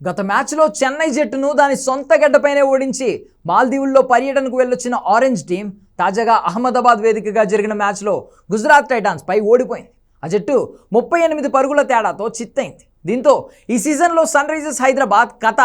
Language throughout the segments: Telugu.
గత మ్యాచ్లో చెన్నై జట్టును దాని సొంత గడ్డపైనే ఓడించి మాల్దీవుల్లో పర్యటనకు వెళ్ళొచ్చిన ఆరెంజ్ టీం తాజాగా అహ్మదాబాద్ వేదికగా జరిగిన మ్యాచ్లో గుజరాత్ టైటాన్స్పై ఓడిపోయింది. ఆ జట్టు 38 పరుగుల తేడాతో చిత్తైంది. దీంతో ఈ సీజన్లో సన్ రైజర్స్ హైదరాబాద్ కథ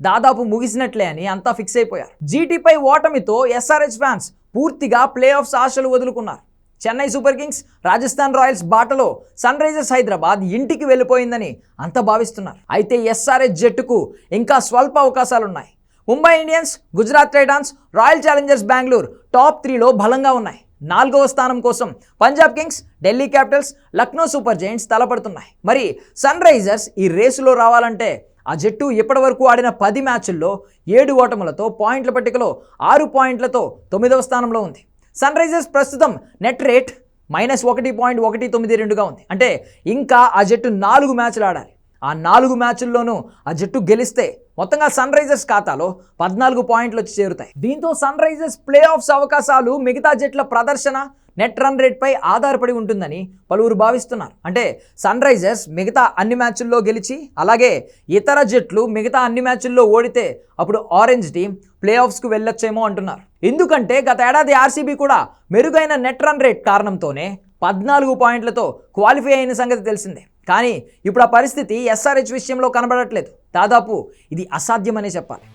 దాదాపు ముగిసినట్లే అని అంతా ఫిక్స్ అయిపోయారు. జీటీపై ఓటమితో ఎస్ఆర్హెచ్ ఫ్యాన్స్ పూర్తిగా ప్లే ఆఫ్స్ ఆశలు వదులుకున్నారు. Chennai Super Kings, Rajasthan Royals బాటలో సన్ రైజర్స్ హైదరాబాద్ ఇంటికి వెళ్ళిపోయిందని అంతా భావిస్తున్నారు. అయితే ఎస్ఆర్హెచ్ జట్టుకు ఇంకా స్వల్ప అవకాశాలున్నాయి. Mumbai Indians, Gujarat Titans, Royal Challengers Bengaluru top 3లో బలంగా ఉన్నాయి. 4వ స్థానం కోసం Punjab Kings, Delhi Capitals, Lucknow Super Giants తలపడుతున్నాయి. మరి సన్ రైజర్స్ ఈ రేసులో రావాలంటే ఆ జట్టు ఇప్పటివరకు ఆడిన 10 మ్యాచుల్లో 7 ఓటములతో పాయింట్ల పట్టికలో 6 పాయింట్లతో 9వ స్థానంలో ఉంది. సన్ రైజర్స్ ప్రస్తుతం నెట్ రేట్ -1.192గా ఉంది. అంటే ఇంకా ఆ జట్టు 4 మ్యాచ్లు ఆడాలి. ఆ 4 మ్యాచ్ల్లోనూ ఆ జట్టు గెలిస్తే మొత్తంగా సన్ రైజర్స్ ఖాతాలో 14 పాయింట్లు వచ్చి చేరుతాయి. దీంతో సన్ రైజర్స్ ప్లే ఆఫ్స్ అవకాశాలు మిగతా జట్ల ప్రదర్శన, నెట్ రన్ రేట్పై ఆధారపడి ఉంటుందని పలువురు భావిస్తున్నారు. అంటే సన్ రైజర్స్ మిగతా అన్ని మ్యాచ్ల్లో గెలిచి అలాగే ఇతర జట్లు మిగతా అన్ని మ్యాచ్ల్లో ఓడితే అప్పుడు ఆరెంజ్ టీం ప్లే ఆఫ్స్కు వెళ్ళొచ్చేమో అంటున్నారు. ఎందుకంటే గత ఏడాది ఆర్సీబీ కూడా మెరుగైన నెట్ రన్ రేట్ కారణంతోనే 14 పాయింట్లతో క్వాలిఫై అయిన సంగతి తెలిసిందే. కానీ ఇప్పుడు ఆ పరిస్థితి ఎస్ఆర్హెచ్ విషయంలో కనబడట్లేదు. దాదాపు ఇది అసాధ్యమనే చెప్పాలి.